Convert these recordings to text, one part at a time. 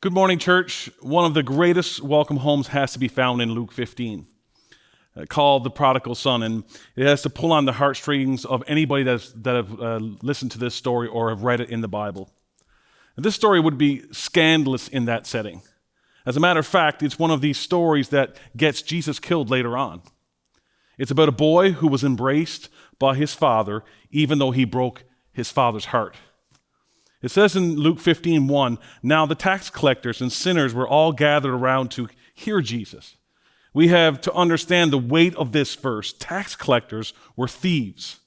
Good morning, church. One of the greatest welcome homes has to be found in Luke 15, called the prodigal son, and it has to pull on the heartstrings of anybody that have listened to this story or have read it in the Bible. And this story would be scandalous in that setting. As a matter of fact, it's one of these stories that gets Jesus killed later on. It's about a boy who was embraced by his father, even though he broke his father's heart. It says in Luke 15:1, now the tax collectors and sinners were all gathered around to hear Jesus. We have to understand the weight of this verse. Tax collectors were thieves.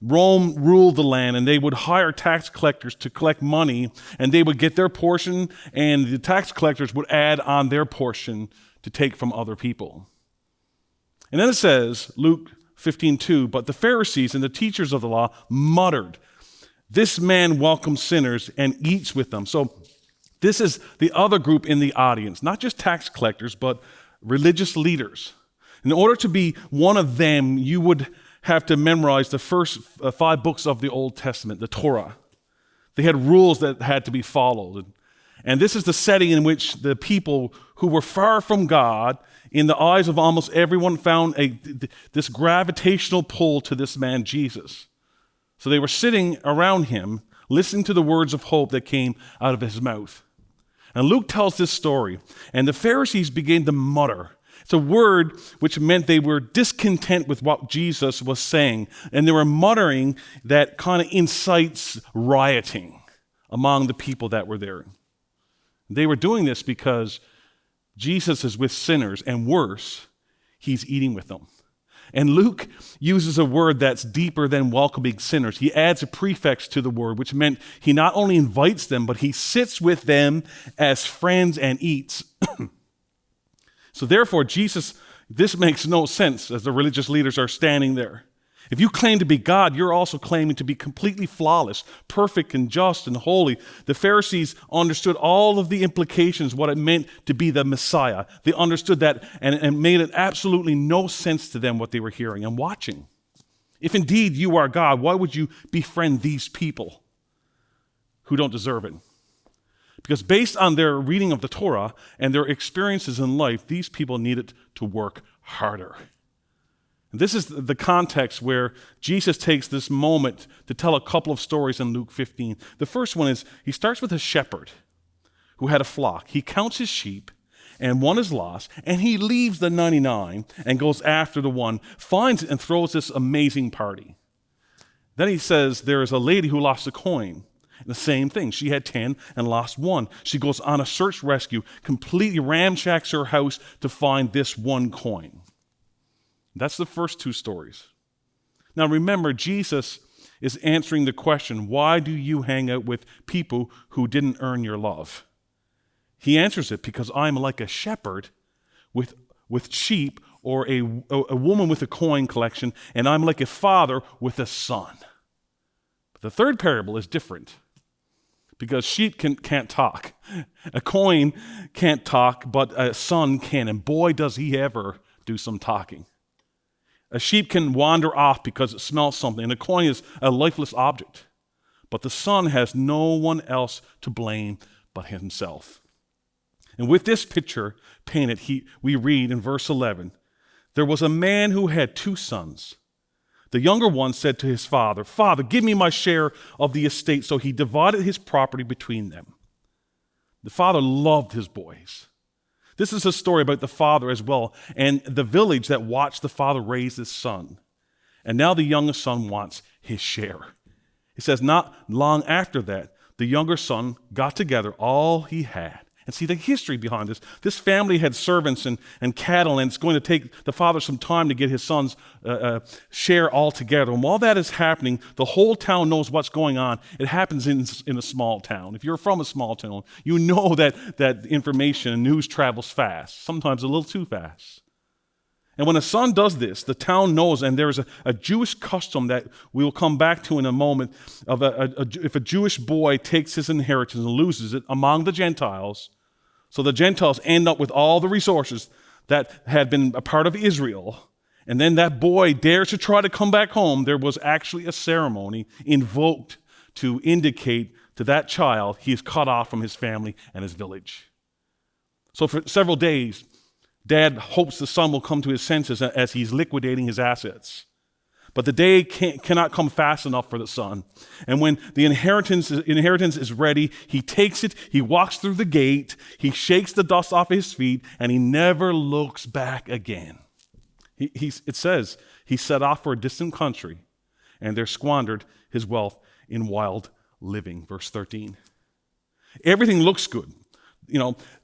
Rome ruled the land, and they would hire tax collectors to collect money, and they would get their portion, and the tax collectors would add on their portion to take from other people. And then it says, Luke 15:2, but the Pharisees and the teachers of the law muttered, this man welcomes sinners and eats with them. So this is the other group in the audience, not just tax collectors, but religious leaders. In order to be one of them, you would have to memorize the first 5 books of the Old Testament, the Torah. They had rules that had to be followed. And this is the setting in which the people who were far from God, in the eyes of almost everyone, found this gravitational pull to this man, Jesus. So they were sitting around him, listening to the words of hope that came out of his mouth. And Luke tells this story, and the Pharisees began to mutter. It's a word which meant they were discontent with what Jesus was saying, and they were muttering that kind of incites rioting among the people that were there. They were doing this because Jesus is with sinners, and worse, he's eating with them. And Luke uses a word that's deeper than welcoming sinners. He adds a prefix to the word, which meant he not only invites them, but he sits with them as friends and eats. So therefore, this makes no sense as the religious leaders are standing there. If you claim to be God, you're also claiming to be completely flawless, perfect and just and holy. The Pharisees understood all of the implications, what it meant to be the Messiah. They understood that and made it absolutely no sense to them what they were hearing and watching. If indeed you are God, why would you befriend these people who don't deserve it? Because based on their reading of the Torah and their experiences in life, these people needed to work harder. This is the context where Jesus takes this moment to tell a couple of stories in Luke 15. The first one is he starts with a shepherd who had a flock. He counts his sheep, and one is lost, and he leaves the 99 and goes after the one, finds it, and throws this amazing party. Then he says there is a lady who lost a coin. The same thing. She had 10 and lost 1. She goes on a search rescue, completely ramshacks her house to find this 1 coin. That's the first 2 stories. Now remember, Jesus is answering the question, why do you hang out with people who didn't earn your love? He answers it, because I'm like a shepherd with sheep, or a woman with a coin collection, and I'm like a father with a son. But the third parable is different, because sheep can't talk. A coin can't talk, but a son can, and boy does he ever do some talking. A sheep can wander off because it smells something, and a coin is a lifeless object. But the son has no one else to blame but himself. And with this picture painted, we read in verse 11, there was a man who had 2 sons. The younger one said to his father, Father, give me my share of the estate. So he divided his property between them. The father loved his boys. This is a story about the father as well, and the village that watched the father raise his son. And now the youngest son wants his share. It says not long after that, the younger son got together all he had. And see the history behind this. This family had servants and cattle, and it's going to take the father some time to get his son's share all together. And while that is happening, the whole town knows what's going on. It happens in a small town. If you're from a small town, you know that information and news travels fast, sometimes a little too fast. And when a son does this, the town knows, and there is a Jewish custom that we will come back to in a moment, of if a Jewish boy takes his inheritance and loses it among the Gentiles. So the Gentiles end up with all the resources that had been a part of Israel. And then that boy dares to try to come back home. There was actually a ceremony invoked to indicate to that child, he is cut off from his family and his village. So for several days, Dad hopes the son will come to his senses as he's liquidating his assets. But the day cannot come fast enough for the son. And when the inheritance is ready, he takes it, he walks through the gate, he shakes the dust off his feet, and he never looks back again. It says he set off for a distant country, and there squandered his wealth in wild living. Verse 13. Everything looks good.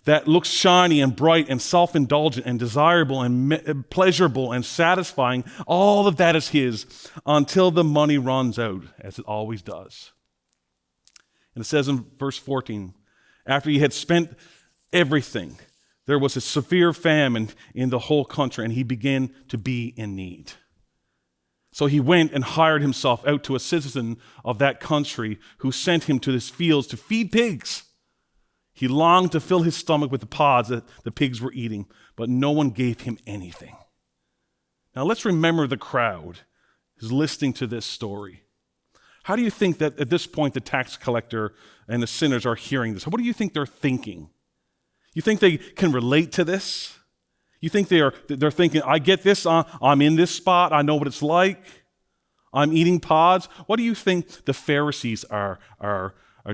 That looks shiny and bright and self-indulgent and desirable and pleasurable and satisfying. All of that is his until the money runs out, as it always does. And it says in verse 14, after he had spent everything, there was a severe famine in the whole country, and he began to be in need. So he went and hired himself out to a citizen of that country who sent him to his fields to feed pigs. He longed to fill his stomach with the pods that the pigs were eating, but no one gave him anything. Now let's remember the crowd who's listening to this story. How do you think that at this point the tax collector and the sinners are hearing this? What do you think they're thinking? You think they can relate to this? You think they're thinking, I get this, I'm in this spot, I know what it's like, I'm eating pods? What do you think the Pharisees are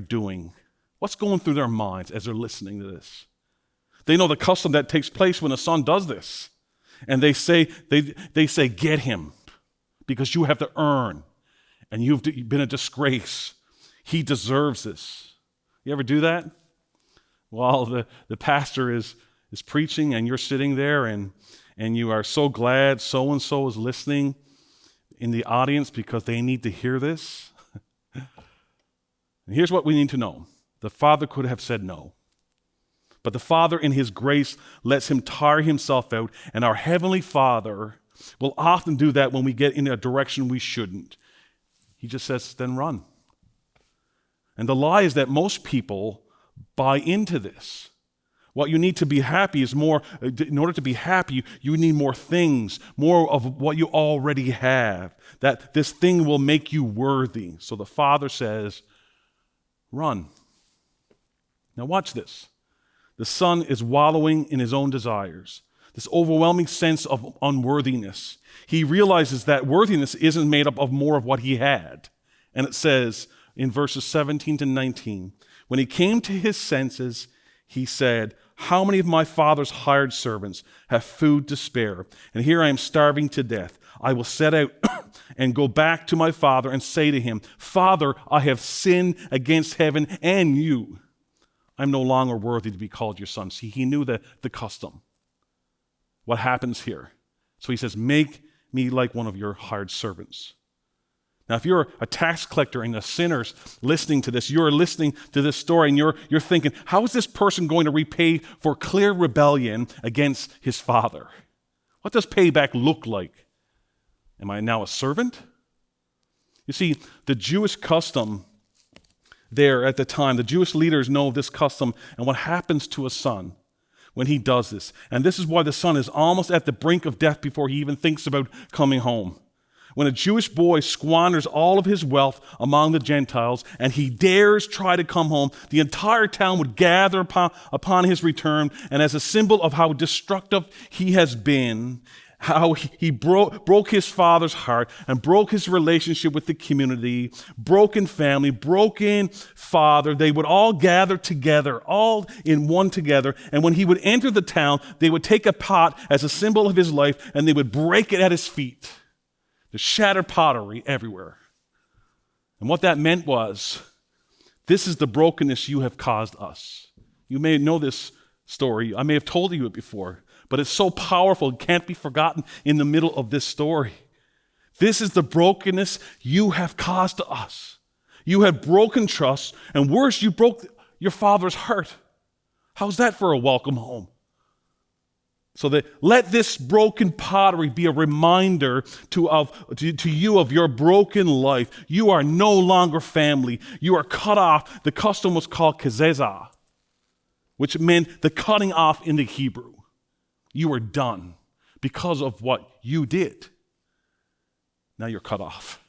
doing? What's going through their minds as they're listening to this? They know the custom that takes place when a son does this. And they say, get him, because you have to earn, and you've been a disgrace. He deserves this. You ever do that? While the pastor is preaching and you're sitting there and you are so glad so-and-so is listening in the audience because they need to hear this. And here's what we need to know. The father could have said no. But the Father in his grace lets him tire himself out, and our Heavenly Father will often do that when we get in a direction we shouldn't. He just says, then run. And the lie is that most people buy into this. What you need to be happy is more, in order to be happy, you need more things, more of what you already have, that this thing will make you worthy. So the Father says, run. Now watch this. The son is wallowing in his own desires, this overwhelming sense of unworthiness. He realizes that worthiness isn't made up of more of what he had. And it says in verses 17 to 19, when he came to his senses, he said, how many of my father's hired servants have food to spare? And here I am starving to death. I will set out and go back to my father and say to him, Father, I have sinned against heaven and you. I'm no longer worthy to be called your son. See, he knew the custom. What happens here? So he says, make me like one of your hired servants. Now, if you're a tax collector and a sinner's listening to this, you're listening to this story and you're thinking, how is this person going to repay for clear rebellion against his father? What does payback look like? Am I now a servant? You see, the Jewish custom there at the time, the Jewish leaders know of this custom and what happens to a son when he does this. And this is why the son is almost at the brink of death before he even thinks about coming home. When a Jewish boy squanders all of his wealth among the Gentiles and he dares try to come home, the entire town would gather upon his return, and as a symbol of how destructive he has been, how he broke his father's heart and broke his relationship with the community, broken family, broken father, they would all gather together, all in one together, and when he would enter the town, they would take a pot as a symbol of his life and they would break it at his feet. There's shattered pottery everywhere. And what that meant was, this is the brokenness you have caused us. You may know this story. I may have told you it before, but it's so powerful, it can't be forgotten in the middle of this story. This is the brokenness you have caused to us. You have broken trust, and worse, you broke your father's heart. How's that for a welcome home? So that let this broken pottery be a reminder to you of your broken life. You are no longer family. You are cut off. The custom was called kezezah, which meant the cutting off in the Hebrew. You are done because of what you did. Now you're cut off.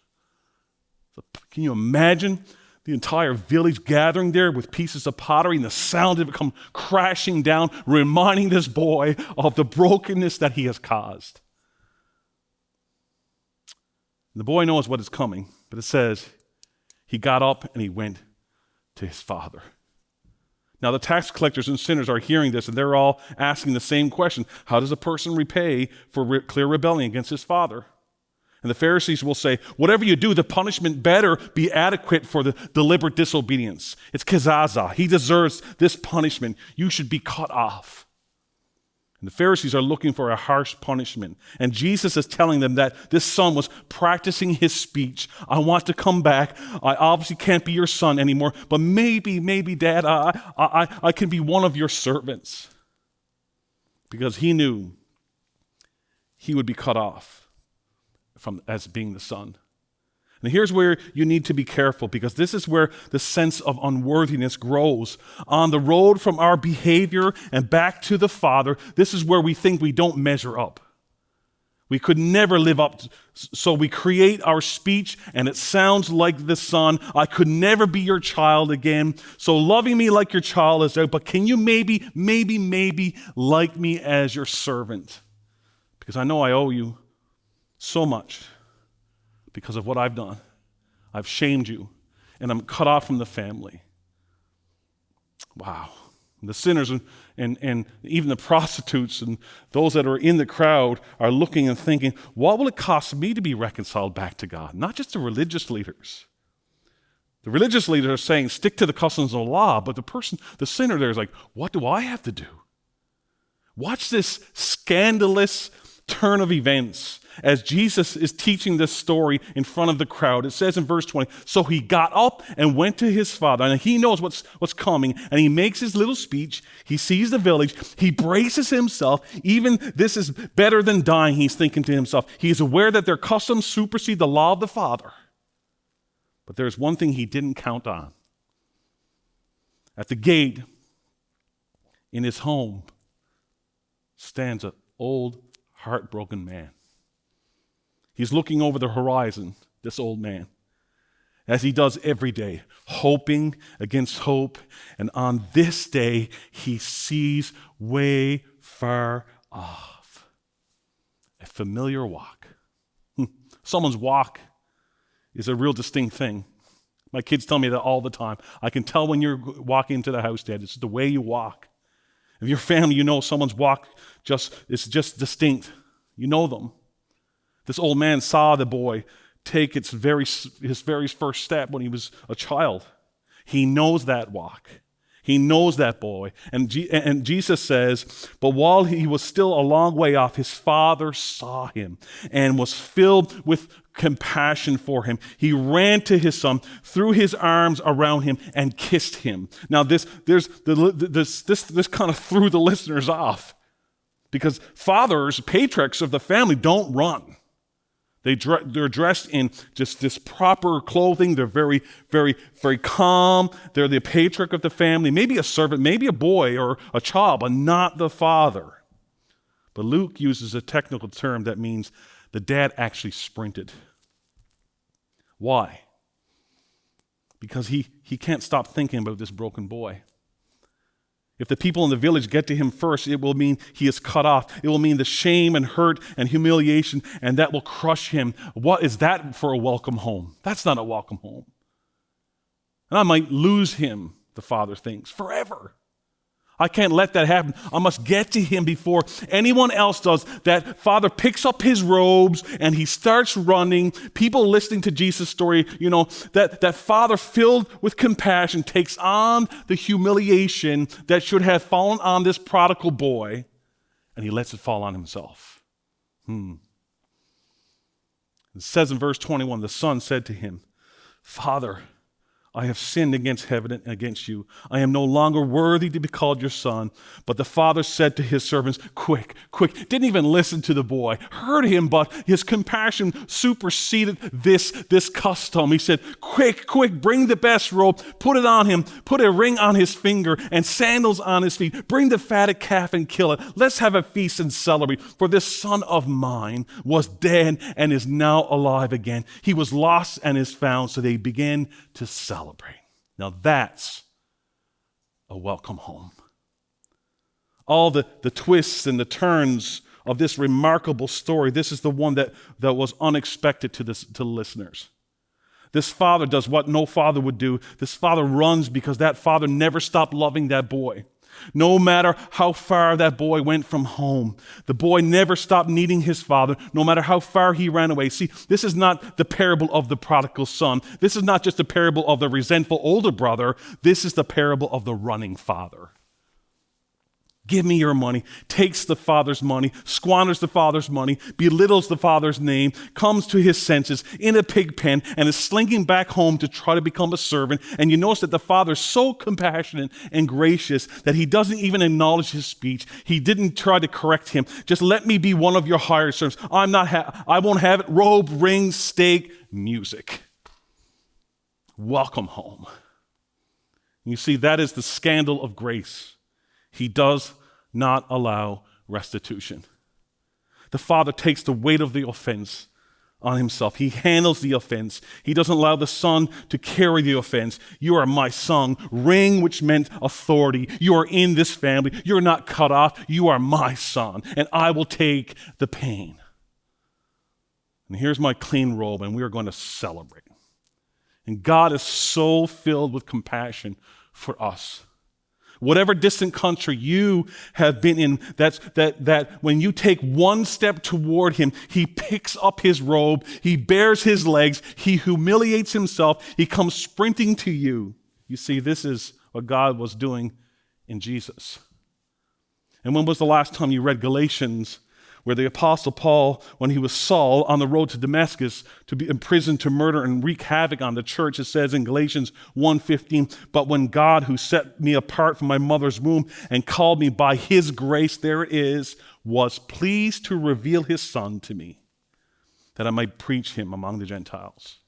So can you imagine the entire village gathering there with pieces of pottery, and the sound of it come crashing down, reminding this boy of the brokenness that he has caused. And the boy knows what is coming, but it says he got up and he went to his father. Now the tax collectors and sinners are hearing this, and they're all asking the same question. How does a person repay for clear rebellion against his father? And the Pharisees will say, whatever you do, the punishment better be adequate for the deliberate disobedience. It's kazaza. He deserves this punishment. You should be cut off. And the Pharisees are looking for a harsh punishment. And Jesus is telling them that this son was practicing his speech. I want to come back. I obviously can't be your son anymore, but maybe, Dad, I can be one of your servants. Because he knew he would be cut off as being the son. And here's where you need to be careful, because this is where the sense of unworthiness grows. On the road from our behavior and back to the Father, this is where we think we don't measure up. We could never live up, so we create our speech and it sounds like the son. I could never be your child again, so loving me like your child is out, but can you maybe like me as your servant? Because I know I owe you so much because of what I've done. I've shamed you, and I'm cut off from the family. Wow. The sinners and even the prostitutes and those that are in the crowd are looking and thinking, what will it cost me to be reconciled back to God? Not just the religious leaders. The religious leaders are saying, stick to the customs of the law, but the sinner there is like, what do I have to do? Watch this scandalous turn of events as Jesus is teaching this story in front of the crowd. It says in verse 20, so he got up and went to his father, and he knows what's coming, and he makes his little speech. He sees the village. He braces himself. Even this is better than dying, he's thinking to himself. He is aware that their customs supersede the law of the Father. But there's one thing he didn't count on. At the gate in his home stands an old, heartbroken man. He's looking over the horizon, this old man, as he does every day, hoping against hope. And on this day, he sees way far off a familiar walk. Someone's walk is a real distinct thing. My kids tell me that all the time. I can tell when you're walking into the house, Dad. It's the way you walk. If your family, you know someone's walk is just distinct. You know them. This old man saw the boy take his very first step when he was a child. He knows that walk. He knows that boy. And Jesus says, but while he was still a long way off, his father saw him and was filled with compassion for him. He ran to his son, threw his arms around him, and kissed him. Now this kind of threw the listeners off, because fathers, patriarchs of the family, don't run. They're dressed in just this proper clothing. They're very, very, very calm. They're the patriarch of the family, maybe a servant, maybe a boy or a child, but not the father. But Luke uses a technical term that means the dad actually sprinted. Why? Because he can't stop thinking about this broken boy. If the people in the village get to him first, it will mean he is cut off. It will mean the shame and hurt and humiliation, and that will crush him. What is that for a welcome home? That's not a welcome home. And I might lose him, the father thinks, forever. I can't let that happen. I must get to him before anyone else does. That father picks up his robes and he starts running. People listening to Jesus' story, that father filled with compassion takes on the humiliation that should have fallen on this prodigal boy, and he lets it fall on himself. It says in verse 21, the son said to him, Father, I have sinned against heaven and against you. I am no longer worthy to be called your son. But the father said to his servants, quick, didn't even listen to the boy, heard him, but his compassion superseded this custom. He said, quick, bring the best robe, put it on him, put a ring on his finger and sandals on his feet. Bring the fatted calf and kill it. Let's have a feast and celebrate. For this son of mine was dead and is now alive again. He was lost and is found. So they began to celebrate. celebrate. Now that's a welcome home. All the twists and the turns of this remarkable story, this is the one that was unexpected to the listeners. This father does what no father would do. This father runs because that father never stopped loving that boy. No matter how far that boy went from home, the boy never stopped needing his father, no matter how far he ran away. See, this is not the parable of the prodigal son. This is not just the parable of the resentful older brother. This is the parable of the running father. Give me your money, takes the father's money, squanders the father's money, belittles the father's name, comes to his senses in a pig pen, and is slinking back home to try to become a servant. And you notice that the father's so compassionate and gracious that he doesn't even acknowledge his speech. He didn't try to correct him. Just let me be one of your hired servants. I won't have it. Robe, ring, steak, music. Welcome home. You see, that is the scandal of grace. He does not allow restitution. The father takes the weight of the offense on himself. He handles the offense. He doesn't allow the son to carry the offense. You are my son. Ring, which meant authority. You are in this family. You're not cut off. You are my son, and I will take the pain. And here's my clean robe, and we are going to celebrate. And God is so filled with compassion for us. Whatever distant country you have been in, that when you take one step toward him, he picks up his robe, he bears his legs, he humiliates himself, he comes sprinting to you. You see, this is what God was doing in Jesus. And when was the last time you read Galatians, where the Apostle Paul, when he was Saul on the road to Damascus to be imprisoned to murder and wreak havoc on the church, it says in Galatians 1:15, but when God, who set me apart from my mother's womb and called me by his grace, there it is, was pleased to reveal his son to me, that I might preach him among the Gentiles.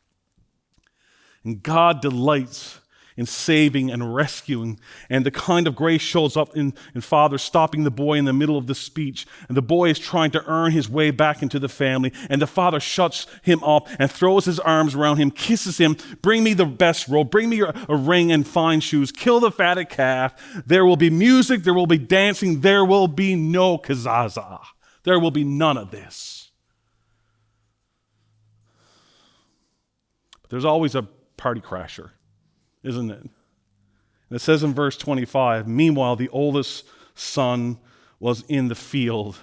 And God delights in saving and rescuing. And the kind of grace shows up in father stopping the boy in the middle of the speech. And the boy is trying to earn his way back into the family. And the father shuts him up and throws his arms around him, kisses him. Bring me the best robe. Bring me a ring and fine shoes. Kill the fatted calf. There will be music. There will be dancing. There will be no kazaza. There will be none of this. But there's always a party crasher, isn't it? And it says in verse 25, meanwhile, the oldest son was in the field.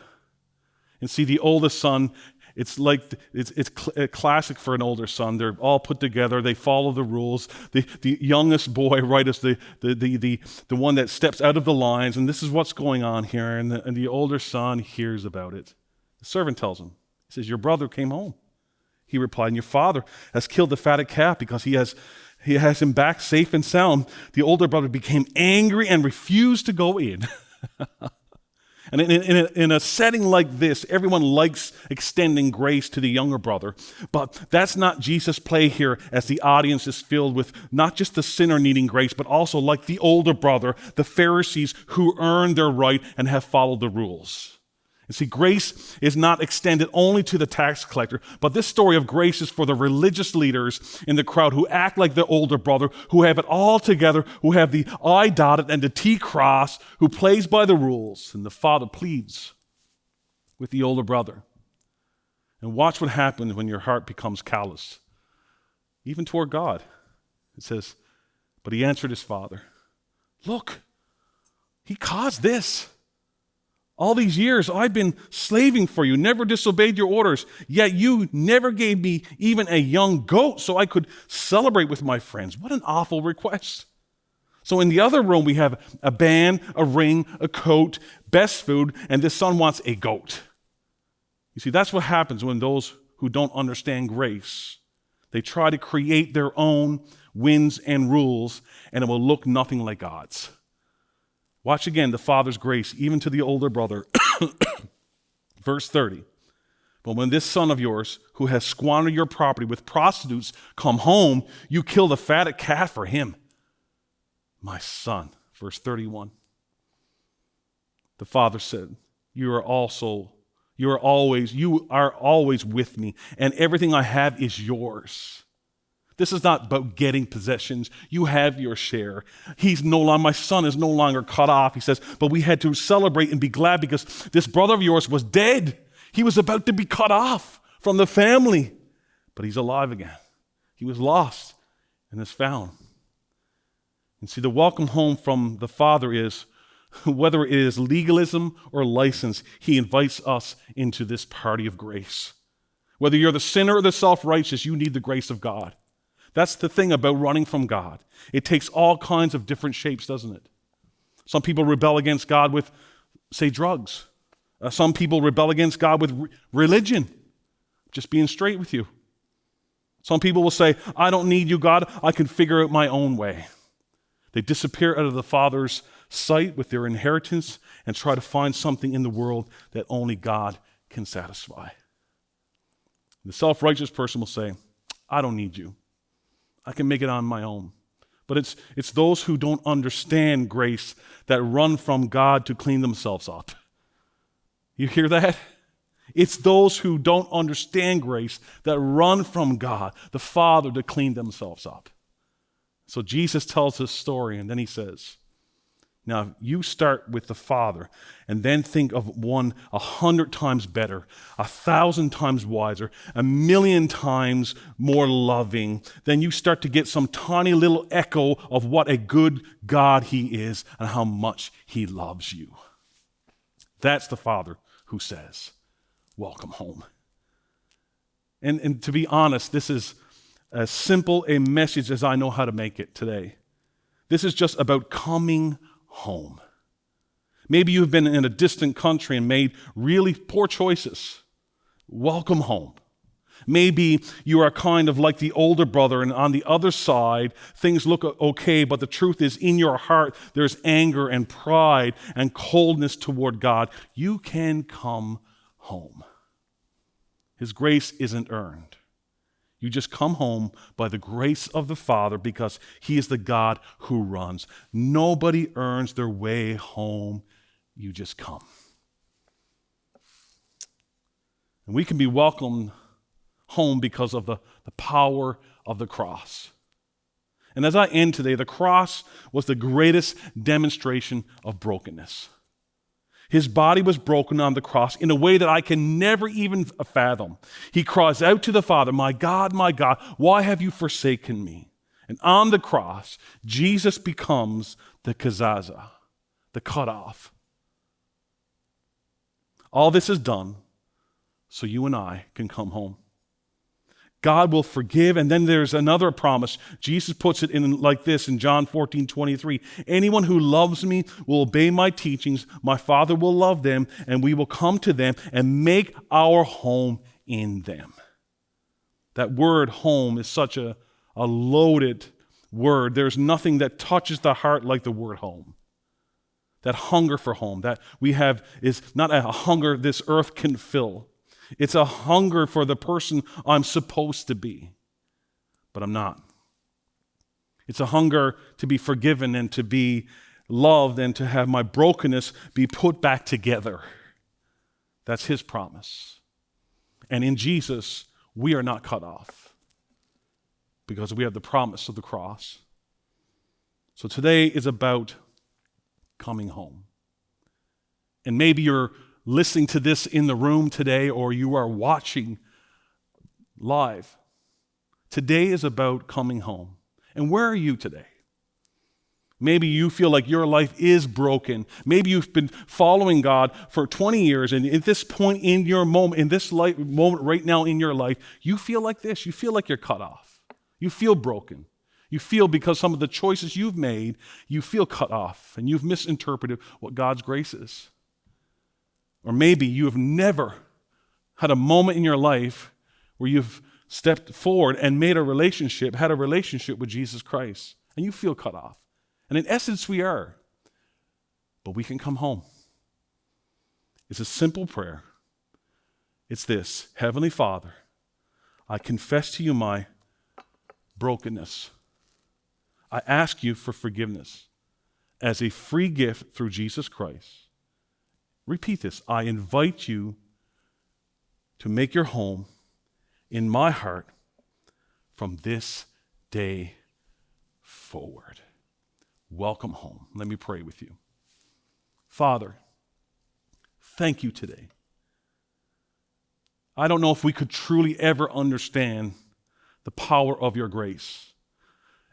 And see, the oldest son, it's classic for an older son. They're all put together. They follow the rules. The youngest boy, right, is the one that steps out of the lines. And this is what's going on here. And the older son hears about it. The servant tells him, he says, your brother came home. He replied, and your father has killed the fatted calf because he has him back safe and sound. The older brother became angry and refused to go in. And in a setting like this, everyone likes extending grace to the younger brother. But that's not Jesus' play here, as the audience is filled with not just the sinner needing grace, but also like the older brother, the Pharisees who earned their right and have followed the rules. And see, grace is not extended only to the tax collector, but this story of grace is for the religious leaders in the crowd who act like the older brother, who have it all together, who have the I dotted and the T crossed, who plays by the rules. And the father pleads with the older brother. And watch what happens when your heart becomes callous, even toward God. It says, but he answered his father, look, he caused this. All these years I've been slaving for you, never disobeyed your orders, yet you never gave me even a young goat so I could celebrate with my friends. What an awful request. So in the other room we have a band, a ring, a coat, best food, and this son wants a goat. You see, that's what happens when those who don't understand grace, they try to create their own wins and rules, and it will look nothing like God's. Watch again the father's grace, even to the older brother. Verse 30. But when this son of yours, who has squandered your property with prostitutes, come home, you kill the fatted calf for him. My son. Verse 31. The father said, you are always with me, and everything I have is yours. This is not about getting possessions. You have your share. My son is no longer cut off, he says, but we had to celebrate and be glad because this brother of yours was dead. He was about to be cut off from the family, but he's alive again. He was lost and is found. And see, the welcome home from the Father is, whether it is legalism or license, he invites us into this party of grace. Whether you're the sinner or the self-righteous, you need the grace of God. That's the thing about running from God. It takes all kinds of different shapes, doesn't it? Some people rebel against God with, say, drugs. Some people rebel against God with religion, just being straight with you. Some people will say, I don't need you, God. I can figure out my own way. They disappear out of the Father's sight with their inheritance and try to find something in the world that only God can satisfy. The self-righteous person will say, I don't need you. I can make it on my own. But it's those who don't understand grace that run from God to clean themselves up. You hear that? It's those who don't understand grace that run from God, the Father, to clean themselves up. So Jesus tells this story, and then he says, now you start with the Father, and then think of one 100 times better, 1,000 times wiser, 1,000,000 times more loving. Then you start to get some tiny little echo of what a good God he is and how much he loves you. That's the Father who says, welcome home. And to be honest, this is as simple a message as I know how to make it today. This is just about coming home. Maybe you've been in a distant country and made really poor choices. Welcome home. Maybe you are kind of like the older brother, and on the other side, things look okay, but the truth is in your heart, there's anger and pride and coldness toward God. You can come home. His grace isn't earned. You just come home by the grace of the Father because he is the God who runs. Nobody earns their way home. You just come. And we can be welcomed home because of the power of the cross. And as I end today, the cross was the greatest demonstration of brokenness. His body was broken on the cross in a way that I can never even fathom. He cries out to the Father, my God, why have you forsaken me? And on the cross, Jesus becomes the kazaza, the cutoff. All this is done so you and I can come home. God will forgive, and then there's another promise. Jesus puts it in like this in John 14:23. Anyone who loves me will obey my teachings. My Father will love them, and we will come to them and make our home in them. That word home is such a loaded word. There's nothing that touches the heart like the word home. That hunger for home that we have is not a hunger this earth can fill. It's a hunger for the person I'm supposed to be, but I'm not. It's a hunger to be forgiven and to be loved and to have my brokenness be put back together. That's his promise. And in Jesus, we are not cut off because we have the promise of the cross. So today is about coming home. And maybe you're listening to this in the room today, or you are watching live. Today is about coming home. And where are you today? Maybe you feel like your life is broken. Maybe you've been following God for 20 years, and at this point in your moment, in this moment right now in your life, you feel like this. You feel like you're cut off. You feel broken. You feel because some of the choices you've made, you feel cut off, and you've misinterpreted what God's grace is. Or maybe you have never had a moment in your life where you've stepped forward and had a relationship with Jesus Christ, and you feel cut off. And in essence, we are. But we can come home. It's a simple prayer. It's this: Heavenly Father, I confess to you my brokenness. I ask you for forgiveness as a free gift through Jesus Christ. Repeat this. I invite you to make your home in my heart from this day forward. Welcome home. Let me pray with you. Father, thank you today. I don't know if we could truly ever understand the power of your grace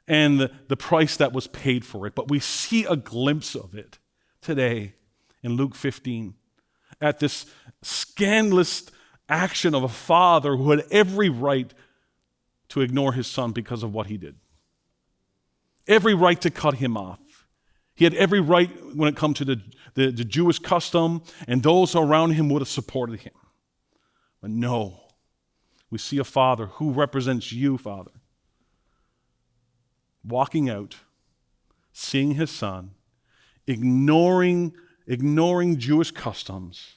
and the price that was paid for it, but we see a glimpse of it today in Luke 15 at this scandalous action of a father who had every right to ignore his son because of what he did. Every right to cut him off. He had every right when it comes to the Jewish custom, and those around him would have supported him. But no, we see a father who represents you, Father, walking out, seeing his son, ignoring Jewish customs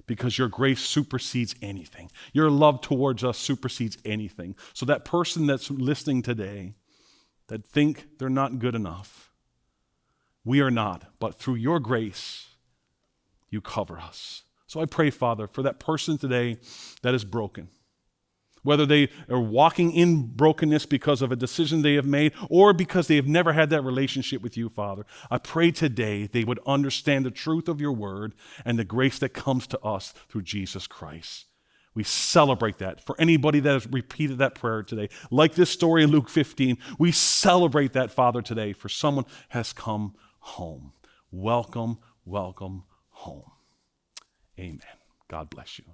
because your grace supersedes anything. Your love towards us supersedes anything. So that person that's listening today that think they're not good enough, we are not, but through your grace, you cover us. So I pray, Father, for that person today that is broken, whether they are walking in brokenness because of a decision they have made or because they have never had that relationship with you, Father. I pray today they would understand the truth of your word and the grace that comes to us through Jesus Christ. We celebrate that. For anybody that has repeated that prayer today, like this story in Luke 15, we celebrate that, Father, today, for someone has come home. Welcome, welcome home. Amen. God bless you.